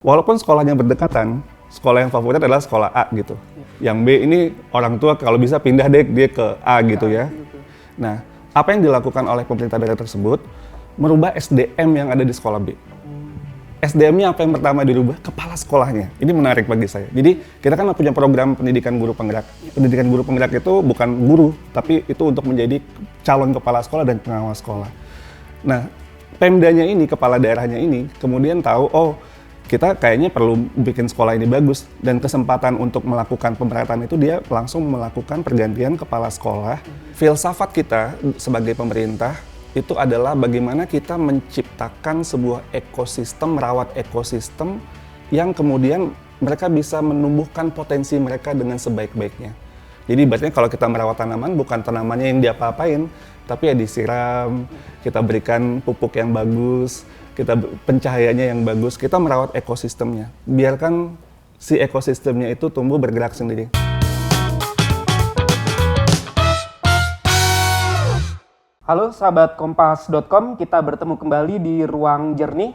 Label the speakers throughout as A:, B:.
A: Walaupun sekolahnya berdekatan, sekolah yang favorit adalah sekolah A gitu. Yang B ini orang tua kalau bisa pindah deh dia ke A gitu ya. Nah, apa yang dilakukan oleh pemerintah daerah tersebut? Merubah SDM yang ada di sekolah B. SDM-nya apa yang pertama dirubah? Kepala sekolahnya. Ini menarik bagi saya. Jadi kita kan punya program pendidikan guru penggerak. Pendidikan guru penggerak itu bukan guru, tapi itu untuk menjadi calon kepala sekolah dan pengawas sekolah. Nah, Pemdanya ini, kepala daerahnya ini, kemudian tahu, oh kita kayaknya perlu bikin sekolah ini bagus. Dan kesempatan untuk melakukan pemerataan itu dia langsung melakukan pergantian kepala sekolah. Filsafat kita sebagai pemerintah itu adalah bagaimana kita menciptakan sebuah ekosistem, merawat ekosistem yang kemudian mereka bisa menumbuhkan potensi mereka dengan sebaik-baiknya. Jadi berarti kalau kita merawat tanaman bukan tanamannya yang diapa-apain, tapi ya disiram, kita berikan pupuk yang bagus, kita pencahayaannya yang bagus, kita merawat ekosistemnya. Biarkan si ekosistemnya itu tumbuh bergerak sendiri.
B: Halo sahabat kompas.com, kita bertemu kembali di Ruang Jernih.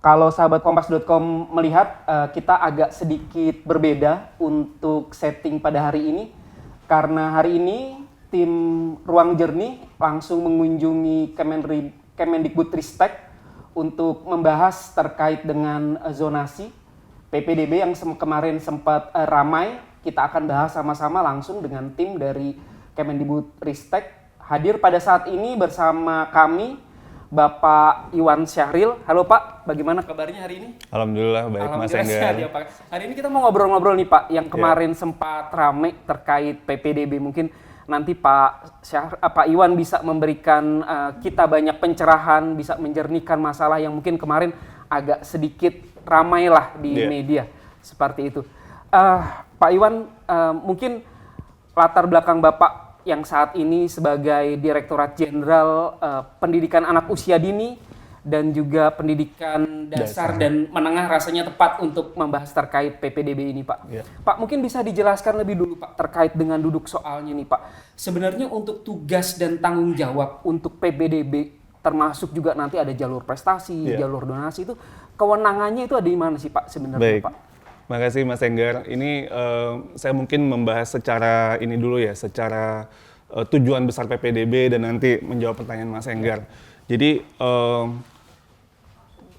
B: Kalau sahabat kompas.com melihat kita agak sedikit berbeda untuk setting pada hari ini. Karena hari ini tim Ruang Jernih langsung mengunjungi Kemendikbudristek untuk membahas terkait dengan zonasi PPDB yang kemarin sempat ramai. Kita akan bahas sama-sama langsung dengan tim dari Kemendikbudristek. Hadir pada saat ini bersama kami Bapak Iwan Syahril. Halo Pak, bagaimana kabarnya hari ini?
A: Alhamdulillah baik Mas Enggar.
B: Ya, Pak. Hari ini kita mau ngobrol-ngobrol nih Pak, yang kemarin sempat ramai terkait PPDB. Mungkin nanti Pak Iwan bisa memberikan kita banyak pencerahan, bisa menjernihkan masalah yang mungkin kemarin agak sedikit ramai lah di media. Seperti itu. Pak Iwan, mungkin latar belakang Bapak yang saat ini sebagai Direktorat Jenderal Pendidikan Anak Usia Dini dan juga Pendidikan Dasar dan Menengah rasanya tepat untuk membahas terkait PPDB ini Pak. Pak, mungkin bisa dijelaskan lebih dulu Pak terkait dengan duduk soalnya nih Pak. Sebenarnya untuk tugas dan tanggung jawab untuk PPDB termasuk juga nanti ada jalur prestasi, jalur donasi itu kewenangannya itu ada di mana sih Pak sebenarnya Pak?
A: Makasih Mas Enggar. Ini saya mungkin membahas secara ini dulu ya, secara tujuan besar PPDB dan nanti menjawab pertanyaan Mas Enggar. Jadi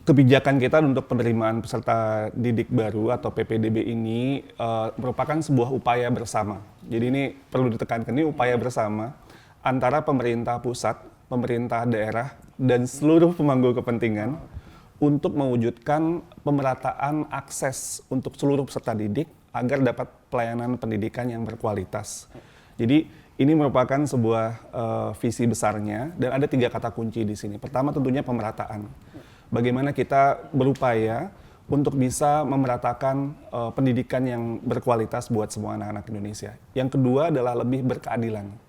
A: kebijakan kita untuk penerimaan peserta didik baru atau PPDB ini merupakan sebuah upaya bersama. Jadi ini perlu ditekankan, ini upaya bersama antara pemerintah pusat, pemerintah daerah, dan seluruh pemangku kepentingan untuk mewujudkan pemerataan akses untuk seluruh peserta didik agar dapat pelayanan pendidikan yang berkualitas. Jadi ini merupakan sebuah visi besarnya dan ada 3 kata kunci di sini. Pertama tentunya pemerataan. Bagaimana kita berupaya untuk bisa memeratakan pendidikan yang berkualitas buat semua anak-anak Indonesia. Yang kedua adalah lebih berkeadilan.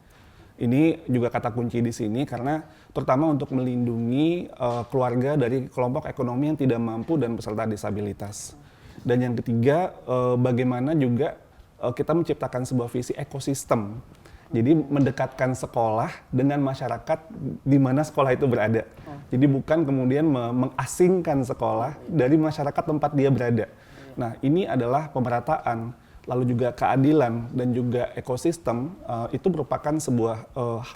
A: Ini juga kata kunci di sini karena terutama untuk melindungi keluarga dari kelompok ekonomi yang tidak mampu dan peserta disabilitas. Dan yang ketiga, bagaimana juga kita menciptakan sebuah visi ekosistem. Jadi mendekatkan sekolah dengan masyarakat di mana sekolah itu berada. Jadi bukan kemudian mengasingkan sekolah dari masyarakat tempat dia berada. Nah, ini adalah pemerataan. Lalu juga keadilan dan juga ekosistem itu merupakan sebuah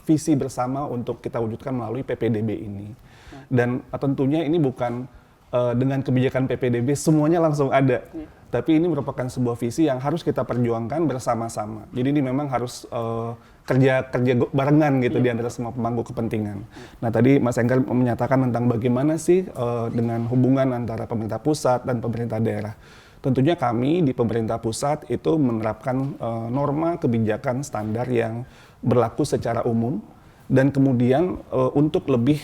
A: visi bersama untuk kita wujudkan melalui PPDB ini. Dan tentunya ini bukan dengan kebijakan PPDB semuanya langsung ada. Tapi ini merupakan sebuah visi yang harus kita perjuangkan bersama-sama. Jadi ini memang harus kerja barengan gitu di antara semua pemangku kepentingan. Nah tadi Mas Enggar menyatakan tentang bagaimana sih dengan hubungan antara pemerintah pusat dan pemerintah daerah. Tentunya kami di pemerintah pusat itu menerapkan norma kebijakan standar yang berlaku secara umum dan kemudian untuk lebih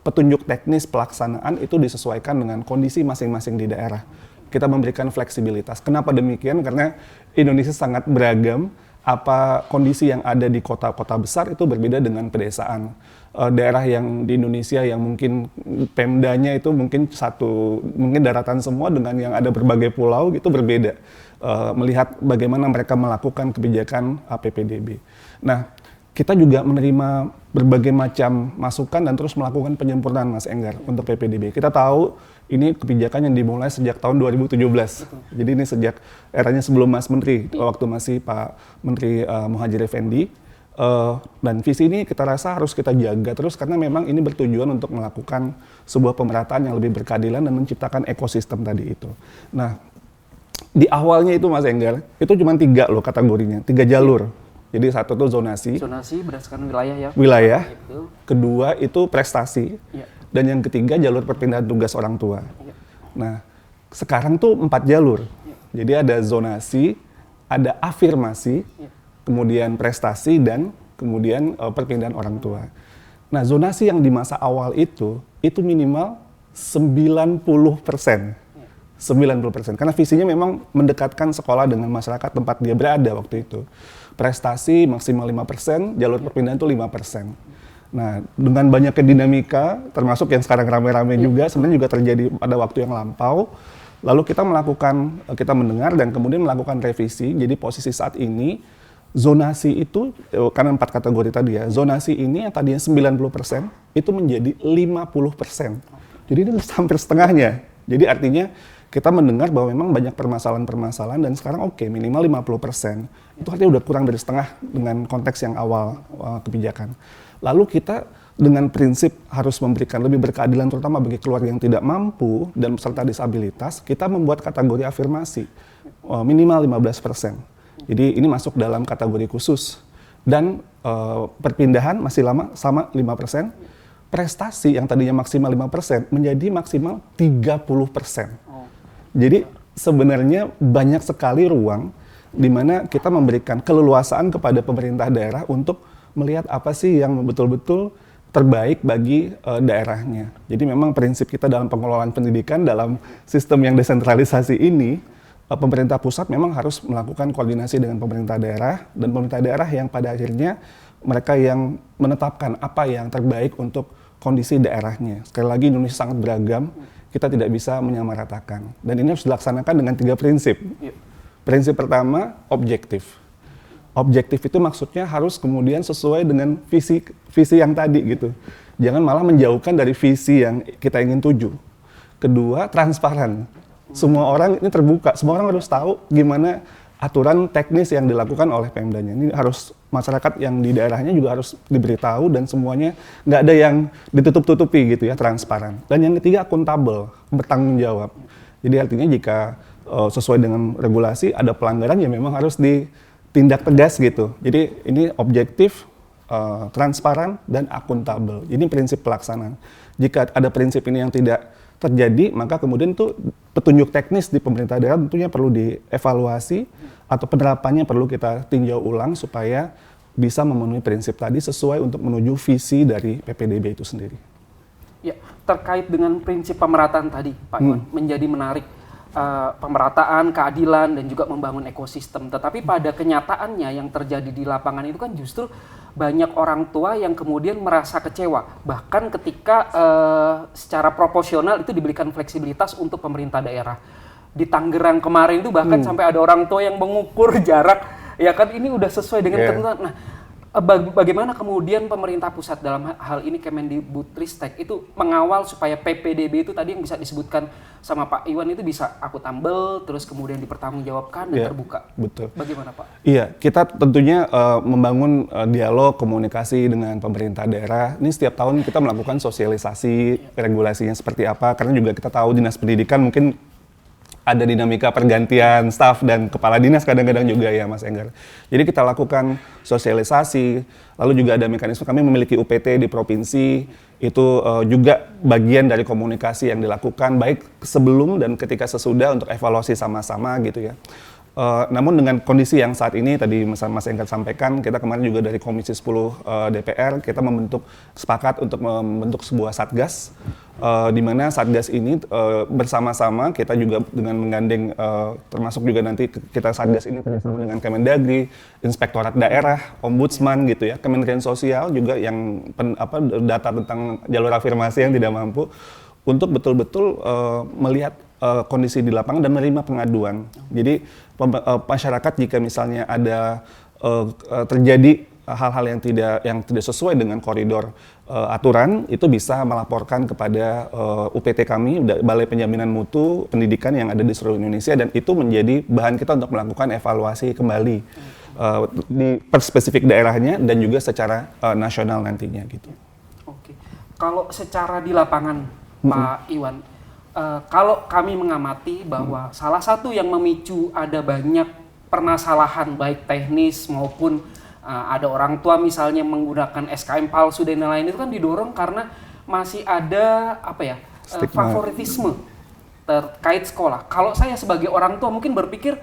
A: petunjuk teknis pelaksanaan itu disesuaikan dengan kondisi masing-masing di daerah. Kita memberikan fleksibilitas. Kenapa demikian? Karena Indonesia sangat beragam. Apa kondisi yang ada di kota-kota besar itu berbeda dengan pedesaan. Daerah yang di Indonesia yang mungkin pemdanya itu mungkin mungkin daratan semua dengan yang ada berbagai pulau gitu berbeda. Melihat bagaimana mereka melakukan kebijakan PPDB. Nah, kita juga menerima berbagai macam masukan dan terus melakukan penyempurnaan, Mas Enggar, untuk PPDB. Kita tahu ini kebijakan yang dimulai sejak tahun 2017. Jadi ini sejak eranya sebelum Mas Menteri, waktu masih Pak Menteri Muhadjir Effendi. Dan visi ini kita rasa harus kita jaga terus karena memang ini bertujuan untuk melakukan sebuah pemerataan yang lebih berkeadilan dan menciptakan ekosistem tadi itu. Nah, di awalnya itu Mas Enggar, itu cuma 3 loh kategorinya, 3 jalur. Jadi satu tuh zonasi.
B: Zonasi berdasarkan wilayah ya.
A: Wilayah.
B: Itu.
A: Kedua itu prestasi.
B: Ya.
A: Dan yang ketiga jalur perpindahan tugas orang tua.
B: Ya.
A: Nah, sekarang tuh 4 jalur.
B: Ya.
A: Jadi ada zonasi, ada afirmasi,
B: Ya.
A: kemudian prestasi, dan kemudian perpindahan orang tua. Nah, zonasi yang di masa awal itu minimal 90%. 90%. Karena visinya memang mendekatkan sekolah dengan masyarakat tempat dia berada waktu itu. Prestasi maksimal 5%, jalur perpindahan itu 5%. Nah, dengan banyaknya dinamika, termasuk yang sekarang rame-rame juga, sebenarnya juga terjadi pada waktu yang lampau. Lalu kita mendengar dan kemudian melakukan revisi. Jadi posisi saat ini, zonasi itu, karena 4 kategori tadi ya, zonasi ini yang tadinya 90%, itu menjadi 50%. Jadi ini hampir setengahnya. Jadi artinya, kita mendengar bahwa memang banyak permasalahan-permasalahan dan sekarang minimal 50%. Itu artinya udah kurang dari setengah dengan konteks yang awal kebijakan. Lalu kita dengan prinsip harus memberikan lebih berkeadilan terutama bagi keluarga yang tidak mampu dan peserta disabilitas, kita membuat kategori afirmasi minimal 15%. Jadi ini masuk dalam kategori khusus. Dan perpindahan masih lama sama 5%. Prestasi yang tadinya maksimal 5% menjadi maksimal 30%. Jadi sebenarnya banyak sekali ruang di mana kita memberikan keleluasaan kepada pemerintah daerah untuk melihat apa sih yang betul-betul terbaik bagi daerahnya. Jadi memang prinsip kita dalam pengelolaan pendidikan dalam sistem yang desentralisasi ini, pemerintah pusat memang harus melakukan koordinasi dengan pemerintah daerah, dan pemerintah daerah yang pada akhirnya mereka yang menetapkan apa yang terbaik untuk kondisi daerahnya. Sekali lagi Indonesia sangat beragam. Kita tidak bisa menyamaratakan. Dan ini harus dilaksanakan dengan 3 prinsip. Prinsip pertama, objektif. Objektif itu maksudnya harus kemudian sesuai dengan visi yang tadi gitu. Jangan malah menjauhkan dari visi yang kita ingin tuju. Kedua, transparan. Semua orang ini terbuka, semua orang harus tahu gimana aturan teknis yang dilakukan oleh Pemdanya. Ini harus masyarakat yang di daerahnya juga harus diberitahu dan semuanya nggak ada yang ditutup-tutupi gitu ya, transparan. Dan yang ketiga, akuntabel, bertanggung jawab. Jadi artinya jika sesuai dengan regulasi ada pelanggaran ya memang harus ditindak tegas gitu. Jadi ini objektif, transparan, dan akuntabel. Ini prinsip pelaksanaan. Jika ada prinsip ini yang tidak terjadi, maka kemudian tuh petunjuk teknis di pemerintah daerah tentunya perlu dievaluasi atau penerapannya perlu kita tinjau ulang supaya bisa memenuhi prinsip tadi sesuai untuk menuju visi dari PPDB itu sendiri.
B: Ya, terkait dengan prinsip pemerataan tadi, Pak Iwan, menjadi menarik. Pemerataan, keadilan, dan juga membangun ekosistem. Tetapi pada kenyataannya yang terjadi di lapangan itu kan justru banyak orang tua yang kemudian merasa kecewa. Bahkan ketika secara proporsional itu diberikan fleksibilitas untuk pemerintah daerah. Di Tangerang kemarin itu bahkan sampai ada orang tua yang mengukur jarak. Ya kan ini udah sesuai dengan ketentuan. Nah, bagaimana kemudian pemerintah pusat dalam hal ini Kemendikbudristek itu mengawal supaya PPDB itu tadi yang bisa disebutkan sama Pak Iwan itu bisa akuntabel, terus kemudian dipertanggungjawabkan dan terbuka.
A: Betul.
B: Bagaimana Pak?
A: Iya, kita tentunya membangun dialog komunikasi dengan pemerintah daerah. Ini setiap tahun kita melakukan sosialisasi regulasinya seperti apa, karena juga kita tahu Dinas Pendidikan mungkin ada dinamika pergantian staf dan kepala dinas kadang-kadang juga ya Mas Enggar. Jadi kita lakukan sosialisasi, lalu juga ada mekanisme kami memiliki UPT di provinsi, itu juga bagian dari komunikasi yang dilakukan baik sebelum dan ketika sesudah untuk evaluasi sama-sama gitu ya. Namun dengan kondisi yang saat ini tadi Mas Enggar sampaikan, kita kemarin juga dari Komisi 10 DPR kita sepakat untuk membentuk sebuah satgas, di mana satgas ini bersama-sama kita juga dengan menggandeng termasuk juga nanti kita satgas ini bersama dengan Kemendagri, Inspektorat Daerah, Ombudsman gitu ya, Kementerian Sosial juga yang data tentang jalur afirmasi yang tidak mampu untuk betul-betul melihat kondisi di lapangan dan menerima pengaduan. Jadi masyarakat jika misalnya ada terjadi hal-hal yang tidak sesuai dengan koridor aturan itu bisa melaporkan kepada UPT kami, Balai Penjaminan Mutu Pendidikan yang ada di seluruh Indonesia, dan itu menjadi bahan kita untuk melakukan evaluasi kembali di per spesifik daerahnya dan juga secara nasional nantinya gitu.
B: Oke. Kalau secara di lapangan, Pak Iwan, kalau kami mengamati bahwa salah satu yang memicu ada banyak permasalahan baik teknis maupun ada orang tua misalnya menggunakan SKM palsu dan lain-lain, itu kan didorong karena masih ada favoritisme terkait sekolah. Kalau saya sebagai orang tua mungkin berpikir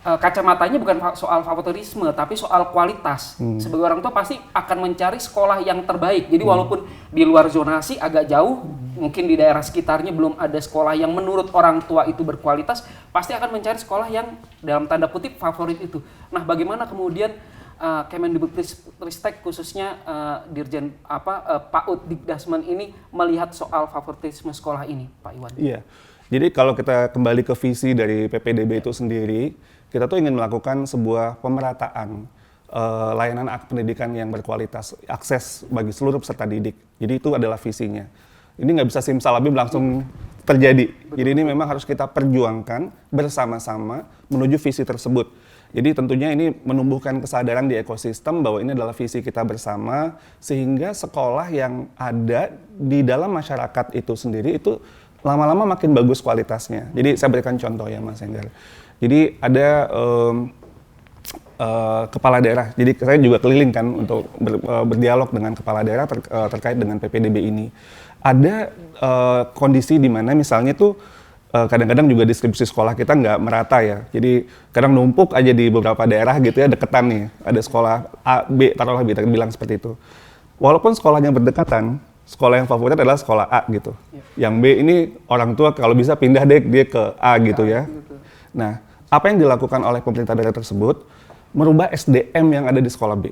B: kacamatanya bukan soal favoritisme tapi soal kualitas. Sebagai orang tua pasti akan mencari sekolah yang terbaik. Jadi walaupun di luar zonasi agak jauh, mungkin di daerah sekitarnya belum ada sekolah yang menurut orang tua itu berkualitas, pasti akan mencari sekolah yang dalam tanda kutip favorit itu. Nah, bagaimana kemudian Kemendikbudristek khususnya Dirjen Pak Ut Dikdasmen ini melihat soal favoritisme sekolah ini, Pak Iwan?
A: Iya. Jadi kalau kita kembali ke visi dari PPDB itu sendiri, kita tuh ingin melakukan sebuah pemerataan layanan pendidikan yang berkualitas, akses bagi seluruh peserta didik. Jadi itu adalah visinya. Ini nggak bisa simsalabim langsung terjadi. Jadi ini memang harus kita perjuangkan bersama-sama menuju visi tersebut. Jadi tentunya ini menumbuhkan kesadaran di ekosistem bahwa ini adalah visi kita bersama, sehingga sekolah yang ada di dalam masyarakat itu sendiri itu lama-lama makin bagus kualitasnya. Jadi saya berikan contoh ya Mas Enggar. Jadi ada kepala daerah, jadi saya juga keliling kan untuk berdialog dengan kepala daerah terkait dengan PPDB ini. Ada kondisi di mana misalnya tuh kadang-kadang juga distribusi sekolah kita nggak merata ya. Jadi kadang numpuk aja di beberapa daerah gitu ya, deketan nih. Ada sekolah A, B, taruhlah kita bilang seperti itu. Walaupun sekolahnya berdekatan, sekolah yang favorit adalah sekolah A gitu. Yang B ini orang tua kalau bisa pindah deh dia ke A gitu ya. Nah, apa yang dilakukan oleh pemerintah daerah tersebut? Merubah SDM yang ada di sekolah B.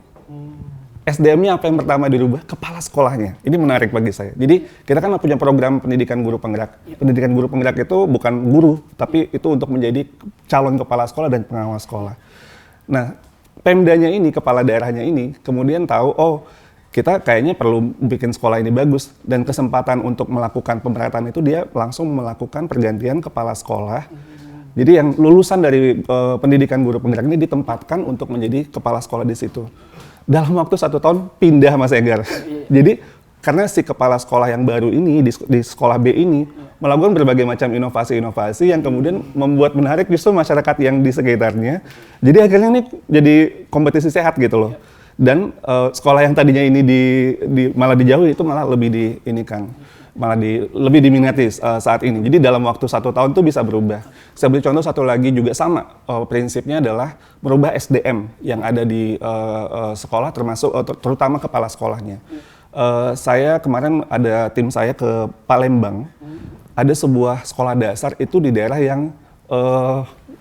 A: SDM-nya apa yang pertama dirubah? Kepala sekolahnya. Ini menarik bagi saya. Jadi kita kan punya program pendidikan guru penggerak. Pendidikan guru penggerak itu bukan guru, tapi itu untuk menjadi calon kepala sekolah dan pengawas sekolah. Nah, Pemdanya ini, kepala daerahnya ini, kemudian tahu, oh kita kayaknya perlu bikin sekolah ini bagus. Dan kesempatan untuk melakukan pemerataan itu dia langsung melakukan pergantian kepala sekolah. Jadi yang lulusan dari pendidikan guru penggerak ini ditempatkan untuk menjadi kepala sekolah di situ. Dalam waktu 1 tahun pindah Mas Enggar. Jadi karena si kepala sekolah yang baru ini di sekolah B ini melakukan berbagai macam inovasi-inovasi yang kemudian membuat menarik justru masyarakat yang di sekitarnya. Jadi akhirnya ini jadi kompetisi sehat gitu loh. Dan sekolah yang tadinya ini malah dijauhi itu malah lebih lebih diminati saat ini. Jadi dalam waktu 1 tahun itu bisa berubah. Saya beri contoh satu lagi juga sama. Prinsipnya adalah merubah SDM yang ada di sekolah, termasuk terutama kepala sekolahnya. Saya kemarin ada tim saya ke Palembang. Ada sebuah sekolah dasar itu di daerah yang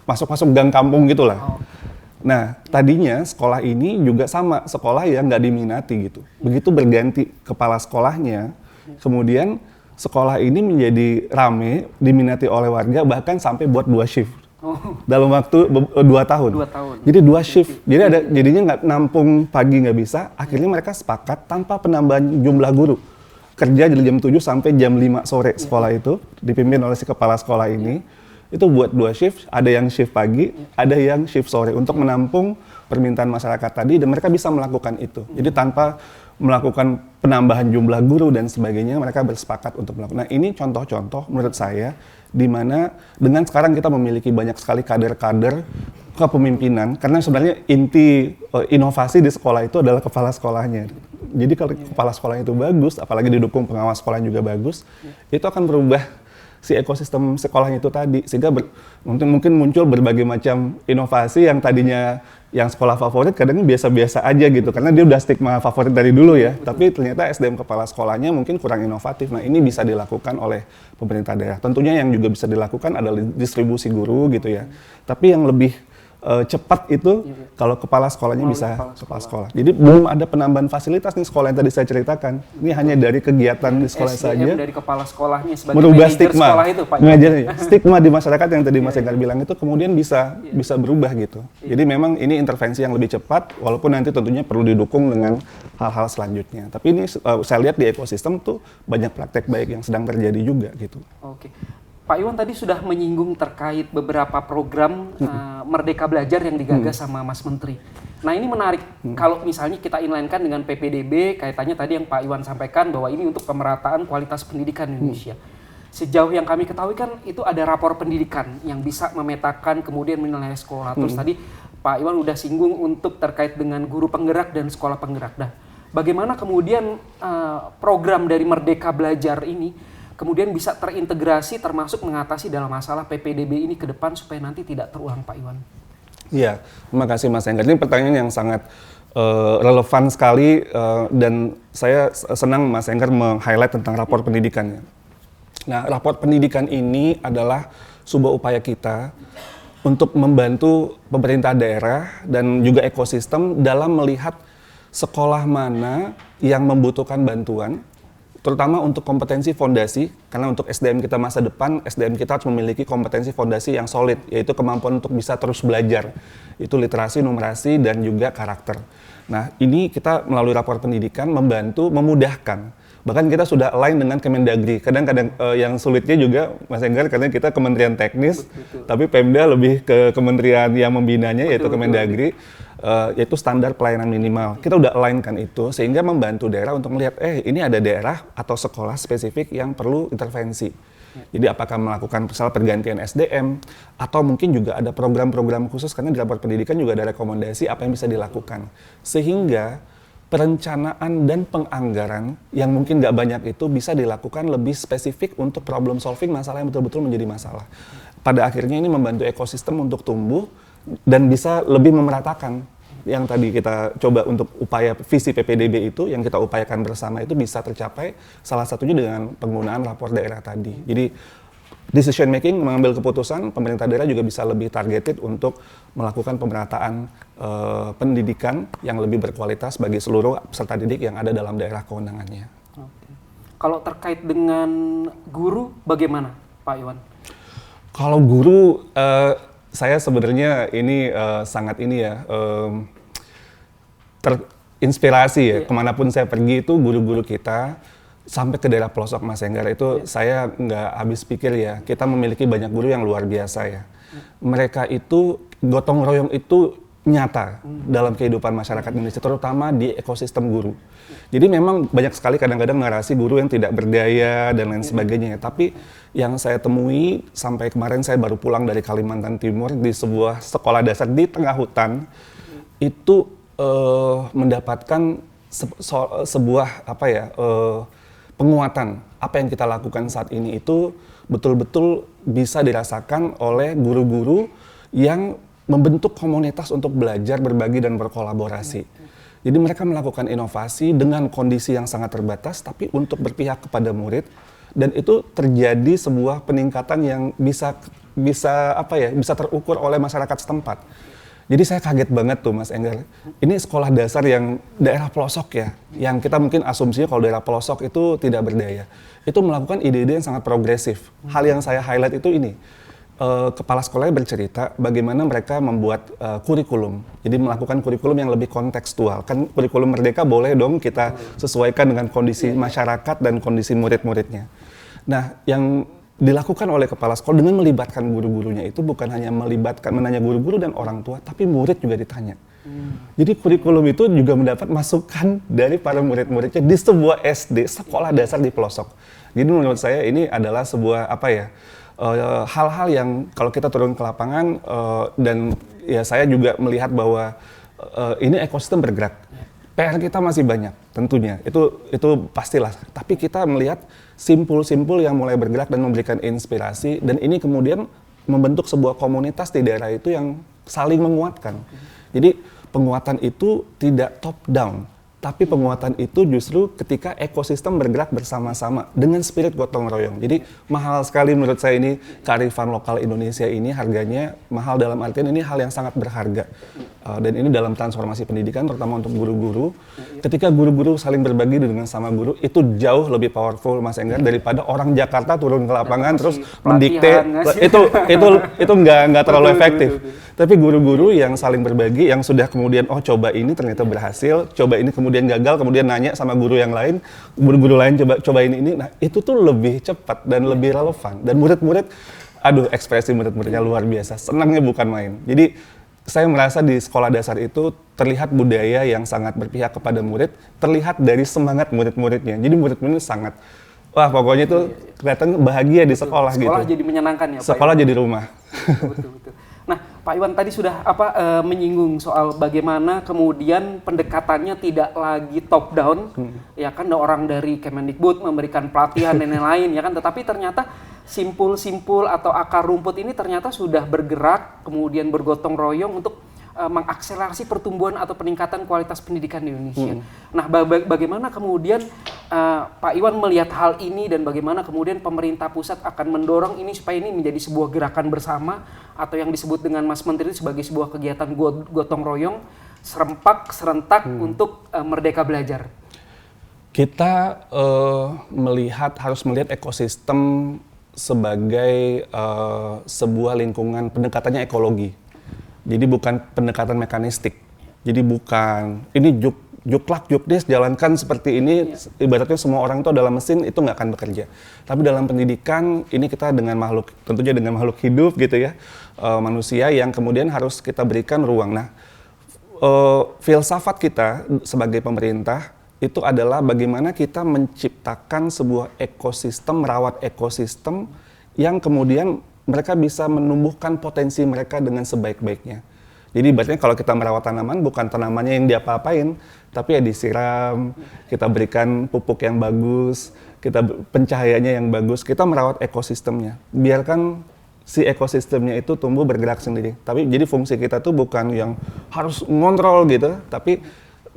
A: masuk-masuk gang kampung gitulah. Nah, tadinya sekolah ini juga sama, sekolah yang nggak diminati gitu. Begitu berganti kepala sekolahnya, kemudian sekolah ini menjadi rame, diminati oleh warga, bahkan sampai buat 2 shift. Dalam waktu 2 tahun.
B: 2 tahun.
A: Jadi 2 shift. Jadi jadinya nggak nampung pagi nggak bisa, akhirnya mereka sepakat tanpa penambahan jumlah guru. Kerja dari jam 7 sampai jam 5 sore sekolah itu, dipimpin oleh si kepala sekolah ini. Itu buat 2 shift, ada yang shift pagi, ada yang shift sore untuk menampung permintaan masyarakat tadi dan mereka bisa melakukan itu. Jadi tanpa melakukan penambahan jumlah guru dan sebagainya, mereka bersepakat untuk melakukan. Nah, ini contoh-contoh menurut saya di mana dengan sekarang kita memiliki banyak sekali kader-kader kepemimpinan, karena sebenarnya inti inovasi di sekolah itu adalah kepala sekolahnya. Jadi kalau kepala sekolahnya itu bagus, apalagi didukung pengawas sekolah juga bagus, itu akan berubah si ekosistem sekolahnya itu tadi, sehingga mungkin muncul berbagai macam inovasi yang tadinya yang sekolah favorit kadang biasa-biasa aja gitu, karena dia udah stigma favorit dari dulu ya, tapi ternyata SDM kepala sekolahnya mungkin kurang inovatif. Nah, ini bisa dilakukan oleh pemerintah daerah. Tentunya yang juga bisa dilakukan adalah distribusi guru gitu ya, tapi yang lebih cepat itu kalau kepala sekolahnya
B: Melalui
A: bisa
B: kepala
A: kepala sekolah. Jadi belum ada penambahan fasilitas nih sekolah yang tadi saya ceritakan. Ini hanya dari kegiatan di sekolah
B: SDM
A: saja
B: dari kepala sekolahnya sebagai
A: merubah
B: manajer
A: stigma.
B: sekolah itu, Pak.
A: Stigma di masyarakat yang tadi Mas Enggar bilang itu kemudian bisa berubah gitu. Jadi memang ini intervensi yang lebih cepat walaupun nanti tentunya perlu didukung dengan hal-hal selanjutnya. Tapi ini saya lihat di ekosistem tuh banyak praktek baik yang sedang terjadi juga gitu.
B: Oke. Pak Iwan tadi sudah menyinggung terkait beberapa program Merdeka Belajar yang digagas sama Mas Menteri. Nah ini menarik, kalau misalnya kita inline-kan dengan PPDB, kaitannya tadi yang Pak Iwan sampaikan bahwa ini untuk pemerataan kualitas pendidikan di Indonesia. Sejauh yang kami ketahui kan itu ada rapor pendidikan yang bisa memetakan kemudian menilai sekolah. Terus tadi Pak Iwan udah singgung untuk terkait dengan guru penggerak dan sekolah penggerak. Nah, bagaimana kemudian program dari Merdeka Belajar ini kemudian bisa terintegrasi termasuk mengatasi dalam masalah PPDB ini ke depan supaya nanti tidak terulang, Pak Iwan?
A: Iya, terima kasih Mas Enggar. Ini pertanyaan yang sangat relevan sekali dan saya senang Mas Enggar meng-highlight tentang rapor pendidikannya. Nah, rapor pendidikan ini adalah sebuah upaya kita untuk membantu pemerintah daerah dan juga ekosistem dalam melihat sekolah mana yang membutuhkan bantuan, terutama untuk kompetensi fondasi, karena untuk SDM kita masa depan, SDM kita harus memiliki kompetensi fondasi yang solid, yaitu kemampuan untuk bisa terus belajar. Itu literasi, numerasi, dan juga karakter. Nah, ini kita melalui rapor pendidikan membantu, memudahkan. Bahkan kita sudah align dengan Kemendagri. Kadang-kadang yang sulitnya juga, Mas Enggar, karena kita kementerian teknis, tapi Pemda lebih ke kementerian yang membinanya, yaitu Kemendagri. Yaitu standar pelayanan minimal. Kita udah align-kan itu sehingga membantu daerah untuk melihat ini ada daerah atau sekolah spesifik yang perlu intervensi. Jadi apakah melakukan misal pergantian SDM atau mungkin juga ada program-program khusus karena di rapor pendidikan juga ada rekomendasi apa yang bisa dilakukan. Sehingga perencanaan dan penganggaran yang mungkin nggak banyak itu bisa dilakukan lebih spesifik untuk problem solving masalah yang betul-betul menjadi masalah. Pada akhirnya ini membantu ekosistem untuk tumbuh dan bisa lebih memeratakan yang tadi kita coba untuk upaya visi PPDB itu yang kita upayakan bersama itu bisa tercapai salah satunya dengan penggunaan rapor daerah tadi. Jadi decision making, mengambil keputusan, pemerintah daerah juga bisa lebih targeted untuk melakukan pemerataan pendidikan yang lebih berkualitas bagi seluruh peserta didik yang ada dalam daerah kewenangannya.
B: Oke. Kalau terkait dengan guru bagaimana, Pak Iwan?
A: Kalau guru saya sebenarnya ini sangat ini ya terinspirasi ya kemanapun saya pergi itu guru-guru kita sampai ke daerah pelosok Mas Enggar itu saya nggak habis pikir ya kita memiliki banyak guru yang luar biasa ya. Mereka itu gotong royong itu nyata dalam kehidupan masyarakat Indonesia terutama di ekosistem guru. Jadi memang banyak sekali kadang-kadang narasi guru yang tidak berdaya dan lain sebagainya. Tapi yang saya temui sampai kemarin saya baru pulang dari Kalimantan Timur di sebuah sekolah dasar di tengah hutan itu mendapatkan sebuah penguatan apa yang kita lakukan saat ini itu betul-betul bisa dirasakan oleh guru-guru yang membentuk komunitas untuk belajar, berbagi, dan berkolaborasi. Jadi mereka melakukan inovasi dengan kondisi yang sangat terbatas, tapi untuk berpihak kepada murid, dan itu terjadi sebuah peningkatan yang bisa terukur oleh masyarakat setempat. Jadi saya kaget banget tuh Mas Enggar. Ini sekolah dasar yang daerah pelosok ya, yang kita mungkin asumsinya kalau daerah pelosok itu tidak berdaya. Itu melakukan ide-ide yang sangat progresif. Hal yang saya highlight itu ini. Kepala sekolahnya bercerita bagaimana mereka membuat kurikulum. Jadi melakukan kurikulum yang lebih kontekstual. Kan kurikulum Merdeka boleh dong kita sesuaikan dengan kondisi masyarakat dan kondisi murid-muridnya. Nah, yang dilakukan oleh kepala sekolah dengan melibatkan guru-gurunya itu bukan hanya menanya guru-guru dan orang tua, tapi murid juga ditanya. Jadi kurikulum itu juga mendapat masukan dari para murid-muridnya di sebuah SD, sekolah dasar di pelosok. Jadi menurut saya ini adalah sebuah hal-hal yang kalau kita turun ke lapangan dan ya saya juga melihat bahwa ini ekosistem bergerak. PR kita masih banyak tentunya, itu pastilah. Tapi kita melihat simpul-simpul yang mulai bergerak dan memberikan inspirasi dan ini kemudian membentuk sebuah komunitas di daerah itu yang saling menguatkan. Jadi penguatan itu tidak top down, Tapi penguatan itu justru ketika ekosistem bergerak bersama-sama dengan spirit gotong royong. Jadi mahal sekali menurut saya ini kearifan lokal Indonesia ini, harganya mahal dalam artian ini hal yang sangat berharga. Dan ini dalam transformasi pendidikan terutama untuk guru-guru. Ketika guru-guru saling berbagi dengan sama guru itu jauh lebih powerful Mas Enggar daripada orang Jakarta turun ke lapangan terus mendikte. Itu nggak terlalu efektif. Tapi guru-guru yang saling berbagi, yang sudah kemudian coba ini ternyata berhasil, coba ini kemudian gagal, kemudian nanya sama guru yang lain, guru-guru lain coba ini. Nah, itu tuh lebih cepat dan lebih relevan. Dan murid-murid, ekspresi murid-muridnya luar biasa. Senangnya bukan main. Jadi saya merasa di sekolah dasar itu terlihat budaya yang sangat berpihak kepada murid, terlihat dari semangat murid-muridnya. Jadi murid-murid sangat, pokoknya itu kelihatan bahagia di sekolah gitu.
B: Sekolah jadi menyenangkan ya Pak?
A: Sekolah jadi rumah.
B: Betul. Nah, Pak Iwan tadi sudah menyinggung soal bagaimana kemudian pendekatannya tidak lagi top down, ya kan, orang dari Kemendikbud memberikan pelatihan dan lain-lain, ya kan, tetapi ternyata simpul-simpul atau akar rumput ini ternyata sudah bergerak, kemudian bergotong royong untuk mengakselerasi pertumbuhan atau peningkatan kualitas pendidikan di Indonesia. Nah, bagaimana kemudian Pak Iwan melihat hal ini dan bagaimana kemudian pemerintah pusat akan mendorong ini supaya ini menjadi sebuah gerakan bersama atau yang disebut dengan Mas Menteri sebagai sebuah kegiatan gotong royong serentak untuk Merdeka Belajar.
A: Kita harus melihat ekosistem sebagai sebuah lingkungan, pendekatannya ekologi. Jadi bukan pendekatan mekanistik. Jadi bukan ini juklak jukdes jalankan seperti ini, ibaratnya semua orang itu adalah mesin, itu nggak akan bekerja. Tapi dalam pendidikan ini kita dengan makhluk, tentunya dengan makhluk hidup gitu ya, manusia yang kemudian harus kita berikan ruang. Nah, filsafat kita sebagai pemerintah itu adalah bagaimana kita menciptakan sebuah ekosistem, merawat ekosistem yang kemudian mereka bisa menumbuhkan potensi mereka dengan sebaik-baiknya. Jadi ibaratnya kalau kita merawat tanaman, bukan tanamannya yang diapa-apain, tapi ya disiram, kita berikan pupuk yang bagus, kita pencahayaannya yang bagus, kita merawat ekosistemnya. Biarkan si ekosistemnya itu tumbuh bergerak sendiri. Tapi jadi fungsi kita tuh bukan yang harus ngontrol gitu, tapi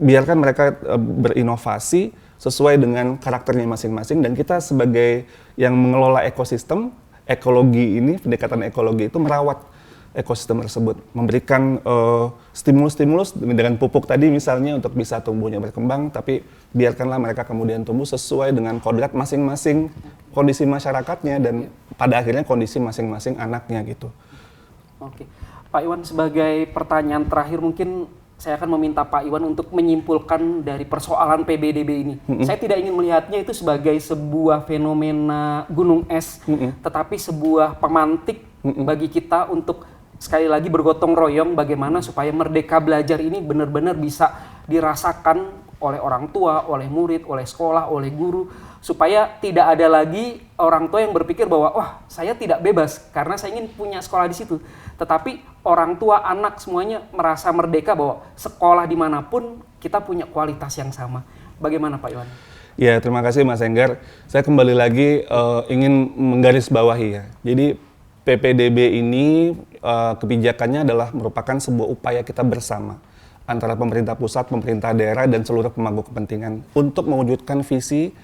A: biarkan mereka berinovasi sesuai dengan karakternya masing-masing, dan kita sebagai yang mengelola ekosistem, ekologi ini, pendekatan ekologi itu merawat ekosistem tersebut, memberikan stimulus-stimulus dengan pupuk tadi misalnya untuk bisa tumbuhnya berkembang, tapi biarkanlah mereka kemudian tumbuh sesuai dengan kodrat masing-masing kondisi masyarakatnya dan pada akhirnya kondisi masing-masing anaknya gitu.
B: Oke, Pak Iwan, sebagai pertanyaan terakhir mungkin saya akan meminta Pak Iwan untuk menyimpulkan dari persoalan PBDB ini. Saya tidak ingin melihatnya itu sebagai sebuah fenomena gunung es, tetapi sebuah pemantik bagi kita untuk sekali lagi bergotong royong bagaimana supaya Merdeka Belajar ini benar-benar bisa dirasakan oleh orang tua, oleh murid, oleh sekolah, oleh guru, supaya tidak ada lagi orang tua yang berpikir bahwa wah, saya tidak bebas karena saya ingin punya sekolah di situ. Tetapi orang tua, anak semuanya merasa merdeka bahwa sekolah dimanapun kita punya kualitas yang sama. Bagaimana Pak Iwan?
A: Ya, terima kasih Mas Enggar. Saya kembali lagi ingin menggarisbawahi ya. Jadi PPDB ini kebijakannya adalah merupakan sebuah upaya kita bersama antara pemerintah pusat, pemerintah daerah, dan seluruh pemangku kepentingan untuk mewujudkan visi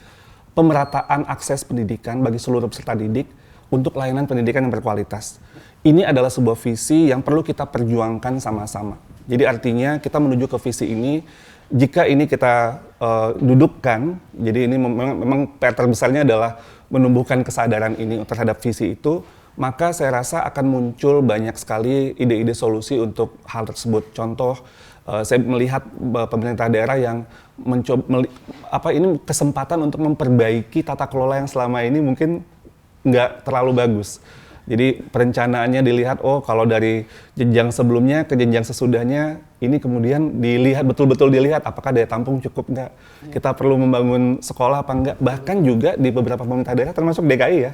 A: pemerataan akses pendidikan bagi seluruh peserta didik untuk layanan pendidikan yang berkualitas. Ini adalah sebuah visi yang perlu kita perjuangkan sama-sama. Jadi artinya kita menuju ke visi ini, jika ini kita dudukkan, jadi ini memang PR terbesarnya adalah menumbuhkan kesadaran ini terhadap visi itu, maka saya rasa akan muncul banyak sekali ide-ide solusi untuk hal tersebut. Contoh, saya melihat pemerintah daerah yang mencoba, ini kesempatan untuk memperbaiki tata kelola yang selama ini mungkin nggak terlalu bagus. Jadi perencanaannya dilihat, kalau dari jenjang sebelumnya ke jenjang sesudahnya, ini kemudian dilihat, betul-betul dilihat apakah daya tampung cukup nggak, kita perlu membangun sekolah apa enggak. Bahkan juga di beberapa pemerintah daerah termasuk DKI ya,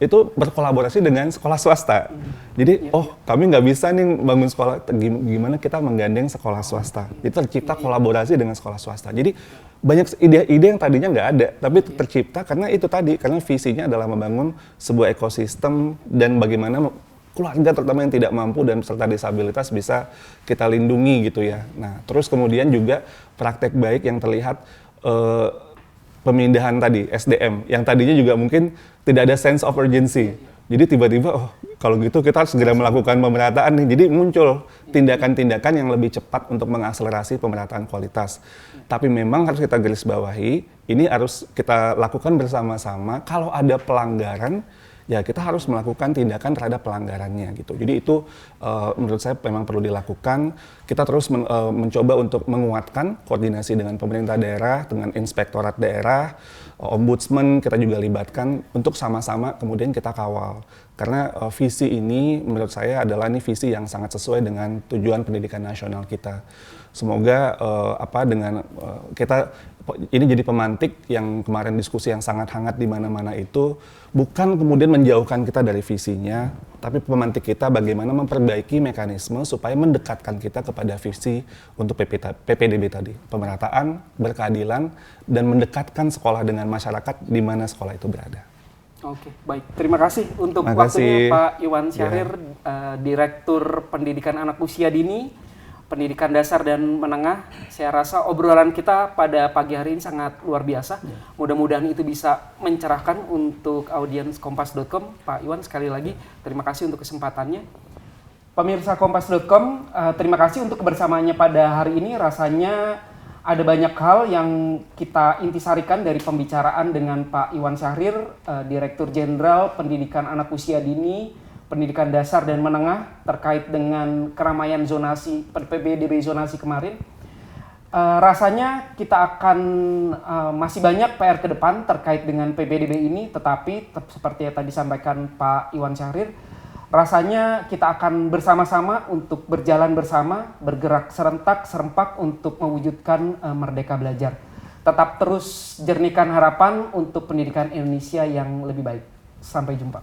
A: itu berkolaborasi dengan sekolah swasta. Jadi, kami nggak bisa nih bangun sekolah, gimana kita menggandeng sekolah swasta. Jadi tercipta kolaborasi dengan sekolah swasta. Jadi banyak ide-ide yang tadinya nggak ada, tapi tercipta karena itu tadi, karena visinya adalah membangun sebuah ekosistem dan bagaimana keluarga terutama yang tidak mampu dan peserta disabilitas bisa kita lindungi gitu ya. Nah, terus kemudian juga praktek baik yang terlihat pemindahan tadi SDM yang tadinya juga mungkin tidak ada sense of urgency. Jadi tiba-tiba oh kalau gitu kita harus segera melakukan pemerataan nih. Jadi muncul tindakan-tindakan yang lebih cepat untuk mengakselerasi pemerataan kualitas. Tapi memang harus kita garis bawahi, ini harus kita lakukan bersama-sama. Kalau ada pelanggaran, ya kita harus melakukan tindakan terhadap pelanggarannya gitu. Jadi itu menurut saya memang perlu dilakukan. Kita terus mencoba untuk menguatkan koordinasi dengan pemerintah daerah, dengan inspektorat daerah, ombudsman kita juga libatkan untuk sama-sama kemudian kita kawal. Karena visi ini menurut saya adalah ini visi yang sangat sesuai dengan tujuan pendidikan nasional kita. Semoga dengan kita ini jadi pemantik yang kemarin diskusi yang sangat hangat di mana-mana itu bukan kemudian menjauhkan kita dari visinya, tapi pemantik kita bagaimana memperbaiki mekanisme supaya mendekatkan kita kepada visi untuk PPDB tadi, pemerataan, berkeadilan, dan mendekatkan sekolah dengan masyarakat di mana sekolah itu berada.
B: Oke, baik. Terima kasih untuk waktunya Pak Iwan Syahrir, Direktur Pendidikan Anak Usia Dini, Pendidikan Dasar dan Menengah. Saya rasa obrolan kita pada pagi hari ini sangat luar biasa. Mudah-mudahan itu bisa mencerahkan untuk audiens Kompas.com. Pak Iwan, sekali lagi terima kasih untuk kesempatannya. Pemirsa Kompas.com, terima kasih untuk kebersamaannya pada hari ini. Rasanya ada banyak hal yang kita intisarikan dari pembicaraan dengan Pak Iwan Syahrir, Direktur Jenderal Pendidikan Anak Usia Dini, Pendidikan Dasar dan Menengah terkait dengan keramaian zonasi, PPDB zonasi kemarin. Rasanya kita akan masih banyak PR ke depan terkait dengan PPDB ini, tetapi seperti yang tadi disampaikan Pak Iwan Syahrir, rasanya kita akan bersama-sama untuk berjalan bersama, bergerak serempak untuk mewujudkan Merdeka Belajar. Tetap terus jernihkan harapan untuk pendidikan Indonesia yang lebih baik. Sampai jumpa.